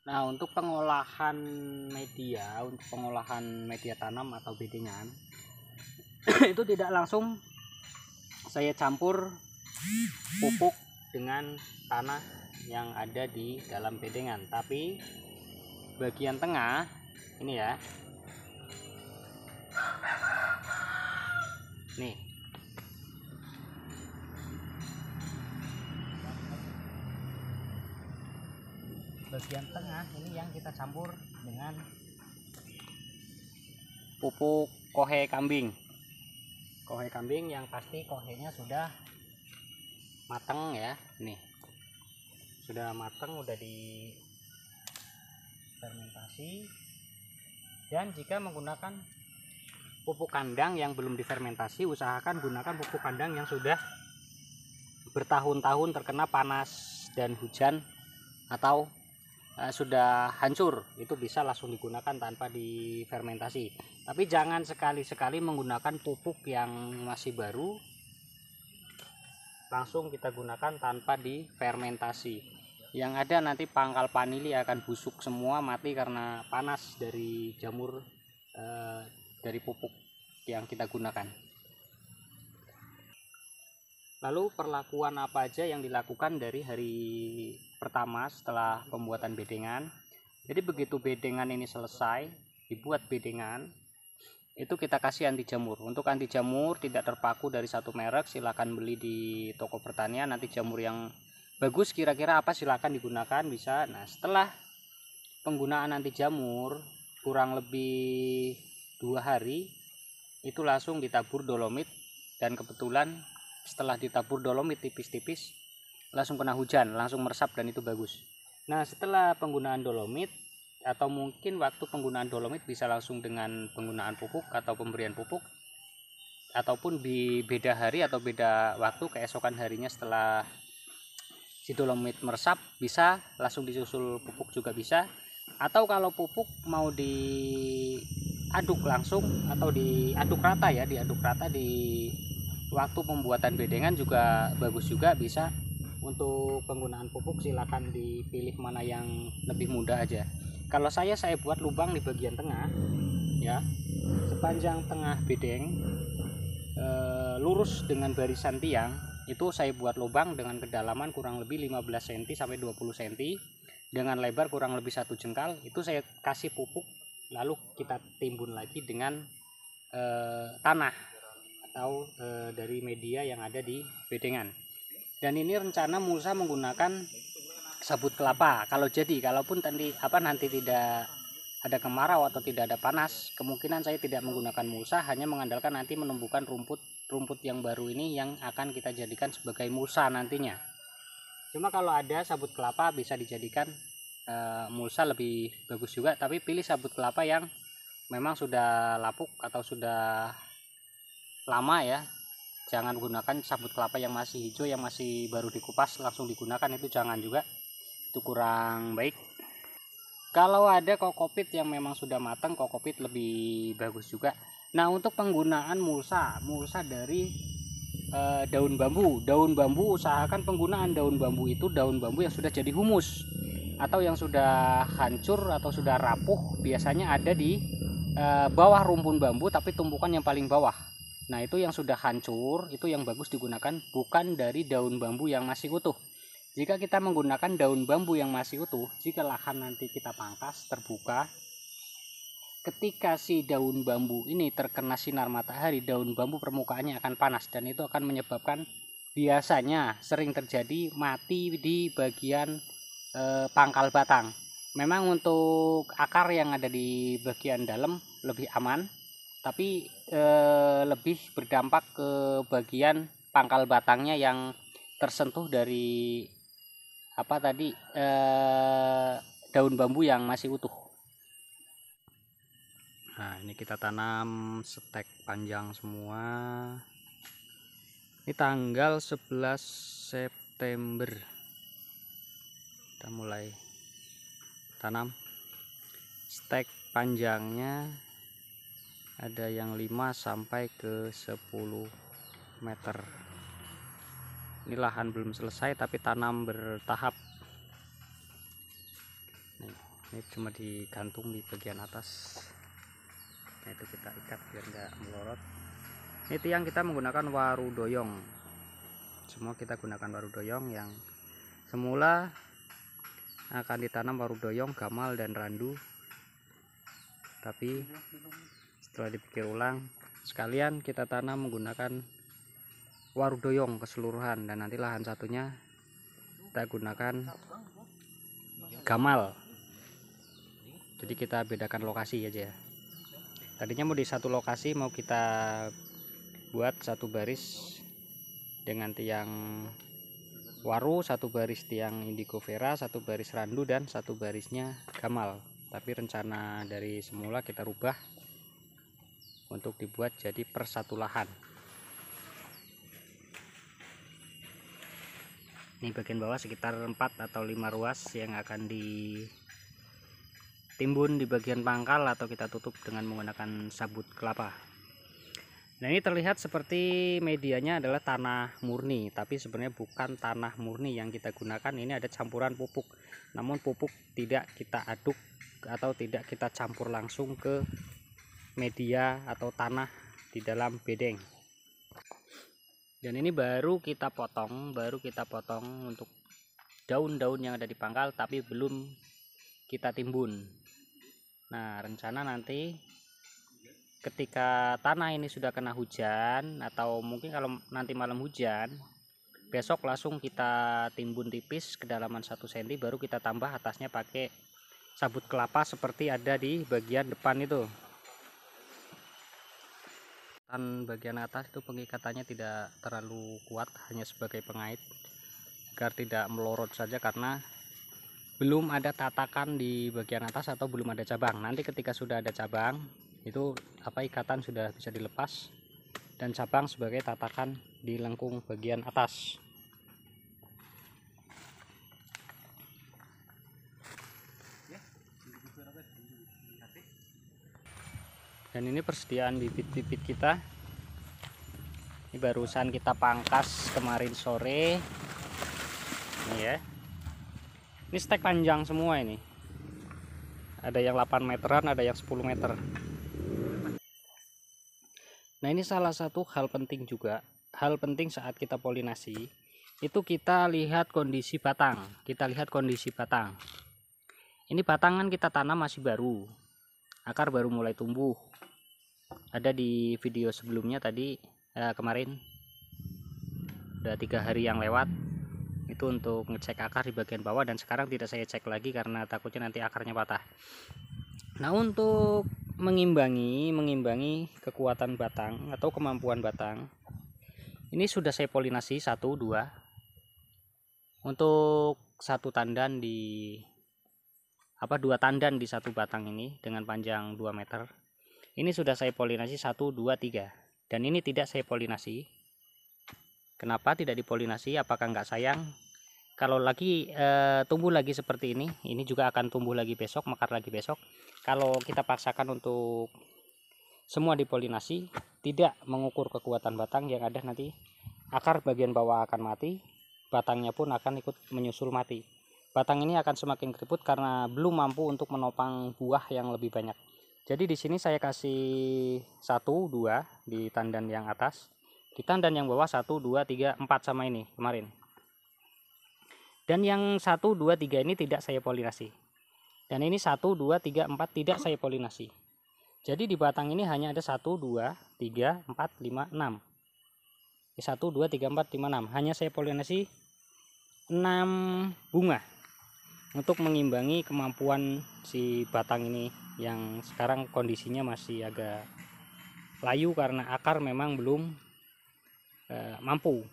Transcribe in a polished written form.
Nah, untuk pengolahan media tanam atau bedengan itu tidak langsung saya campur pupuk dengan tanah yang ada di dalam bedengan, tapi bagian tengah ini ya, nih, bagian tengah ini yang kita campur dengan pupuk kohe kambing yang pasti kohenya sudah matang ya. Nih sudah matang, udah di fermentasi. Dan jika menggunakan pupuk kandang yang belum difermentasi, usahakan gunakan pupuk kandang yang sudah bertahun-tahun terkena panas dan hujan atau sudah hancur. Itu bisa langsung digunakan tanpa difermentasi. Tapi jangan sekali-sekali menggunakan pupuk yang masih baru langsung kita gunakan tanpa difermentasi. Yang ada nanti pangkal vanili akan busuk semua, mati karena panas dari jamur dari pupuk yang kita gunakan. Lalu perlakuan apa aja yang dilakukan dari hari pertama setelah pembuatan bedengan. Jadi begitu bedengan ini selesai, dibuat bedengan, itu kita kasih anti jamur. Untuk anti jamur tidak terpaku dari satu merek, silakan beli di toko pertanian. Nanti jamur yang bagus kira-kira apa silakan digunakan, bisa. Nah, setelah penggunaan anti jamur kurang lebih 2 hari itu langsung ditabur dolomit, dan kebetulan setelah ditabur dolomit tipis-tipis langsung kena hujan, langsung meresap, dan itu bagus. Nah, setelah penggunaan dolomit atau mungkin waktu penggunaan dolomit bisa langsung dengan penggunaan pupuk atau pemberian pupuk, ataupun di beda hari atau beda waktu, keesokan harinya setelah si dolomit meresap bisa langsung disusul pupuk juga bisa. Atau kalau pupuk mau diaduk langsung atau diaduk rata ya, diaduk rata di waktu pembuatan bedengan juga bagus juga bisa. Untuk penggunaan pupuk silakan dipilih mana yang lebih mudah aja. Kalau saya buat lubang di bagian tengah ya, sepanjang tengah bedeng lurus dengan barisan tiang, itu saya buat lubang dengan kedalaman kurang lebih 15 cm sampai 20 cm dengan lebar kurang lebih 1 jengkal. Itu saya kasih pupuk, lalu kita timbun lagi dengan tanah atau dari media yang ada di bedengan. Dan ini rencana mulsa menggunakan sabut kelapa. Kalaupun nanti tidak ada kemarau atau tidak ada panas, kemungkinan saya tidak menggunakan mulsa, hanya mengandalkan nanti menumbuhkan rumput yang baru ini yang akan kita jadikan sebagai mulsa nantinya. Cuma kalau ada sabut kelapa bisa dijadikan mulsa lebih bagus juga, tapi pilih sabut kelapa yang memang sudah lapuk atau sudah lama ya. Jangan gunakan sabut kelapa yang masih hijau, yang masih baru dikupas langsung digunakan, itu jangan juga, itu kurang baik. Kalau ada kokopit yang memang sudah matang, kokopit lebih bagus juga. Nah, untuk penggunaan mulsa dari daun bambu usahakan penggunaan daun bambu itu daun bambu yang sudah jadi humus atau yang sudah hancur atau sudah rapuh. Biasanya ada di bawah rumpun bambu, tapi tumpukan yang paling bawah. Nah, itu yang sudah hancur, itu yang bagus digunakan, bukan dari daun bambu yang masih utuh. Jika kita menggunakan daun bambu yang masih utuh, jika lahan nanti kita pangkas terbuka, ketika si daun bambu ini terkena sinar matahari, daun bambu permukaannya akan panas, dan itu akan menyebabkan, biasanya sering terjadi, mati di bagian pangkal batang. Memang untuk akar yang ada di bagian dalam lebih aman, tapi lebih berdampak ke bagian pangkal batangnya yang tersentuh dari daun bambu yang masih utuh. Nah, ini kita tanam stek panjang semua. Ini tanggal 11 September kita mulai tanam. Stek panjangnya ada yang 5 sampai ke 10 meter. Ini lahan belum selesai tapi tanam bertahap. Nih. Ini cuma digantung di bagian atas. Nah, itu kita ikat biar nggak melorot. Ini tiang kita menggunakan waru doyong. Semua kita gunakan waru doyong yang semula akan ditanam waru doyong, gamal dan randu. Tapi setelah dipikir ulang, sekalian kita tanam menggunakan waru doyong keseluruhan, dan nanti lahan satunya kita gunakan gamal. Jadi kita bedakan lokasi aja ya. Tadinya mau di satu lokasi, mau kita buat satu baris dengan tiang waru, satu baris tiang indigo vera, satu baris randu, dan satu barisnya gamal. Tapi rencana dari semula kita rubah untuk dibuat jadi per satu lahan. Ini bagian bawah sekitar 4 atau 5 ruas yang akan ditimbun di bagian pangkal atau kita tutup dengan menggunakan sabut kelapa. Nah, ini terlihat seperti medianya adalah tanah murni, tapi sebenarnya bukan tanah murni yang kita gunakan. Ini ada campuran pupuk, namun pupuk tidak kita aduk atau tidak kita campur langsung ke media atau tanah di dalam bedeng. Dan ini baru kita potong untuk daun-daun yang ada di pangkal, tapi belum kita timbun. Nah, rencana nanti ketika tanah ini sudah kena hujan, atau mungkin kalau nanti malam hujan, besok langsung kita timbun tipis kedalaman 1 cm, baru kita tambah atasnya pakai sabut kelapa seperti ada di bagian depan itu. Dan bagian atas itu pengikatannya tidak terlalu kuat, hanya sebagai pengait agar tidak melorot saja, karena belum ada tatakan di bagian atas atau belum ada cabang. Nanti ketika sudah ada cabang, itu ikatan sudah bisa dilepas, dan cabang sebagai tatakan di lengkung bagian atas. Dan ini persediaan bibit-bibit kita. Ini barusan kita pangkas kemarin sore. Ini ya. Ini stek panjang semua ini. Ada yang 8 meteran, ada yang 10 meter. Nah, ini salah satu hal penting juga. Hal penting saat kita polinasi, itu kita lihat kondisi batang. Ini batang kan kita tanam masih baru. Akar baru mulai tumbuh. Ada di video sebelumnya tadi, kemarin udah 3 hari yang lewat, itu untuk ngecek akar di bagian bawah, dan sekarang tidak saya cek lagi karena takutnya nanti akarnya patah. Nah, untuk mengimbangi kekuatan batang atau kemampuan batang, ini sudah saya polinasi 1, 2 untuk satu tandan di 2 tandan di satu batang ini dengan panjang 2 meter. Ini sudah saya polinasi 1, 2, 3, dan ini tidak saya polinasi. Kenapa tidak dipolinasi? Apakah nggak sayang? Kalau lagi tumbuh lagi seperti ini juga akan tumbuh lagi besok, mekar lagi besok. Kalau kita paksakan untuk semua dipolinasi, tidak mengukur kekuatan batang, yang ada nanti akar bagian bawah akan mati, batangnya pun akan ikut menyusul mati. Batang ini akan semakin keriput karena belum mampu untuk menopang buah yang lebih banyak. Jadi di sini saya kasih 1, 2 di tandan yang atas, di tandan yang bawah 1, 2, 3, 4 sama ini kemarin. Dan yang 1, 2, 3 ini tidak saya polinasi. Dan ini 1, 2, 3, 4 tidak saya polinasi. Jadi di batang ini hanya ada 1, 2, 3, 4, 5, 6. 1, 2, 3, 4, 5, 6. Hanya saya polinasi 6 bunga untuk mengimbangi kemampuan si batang ini yang sekarang kondisinya masih agak layu karena akar memang belum mampu.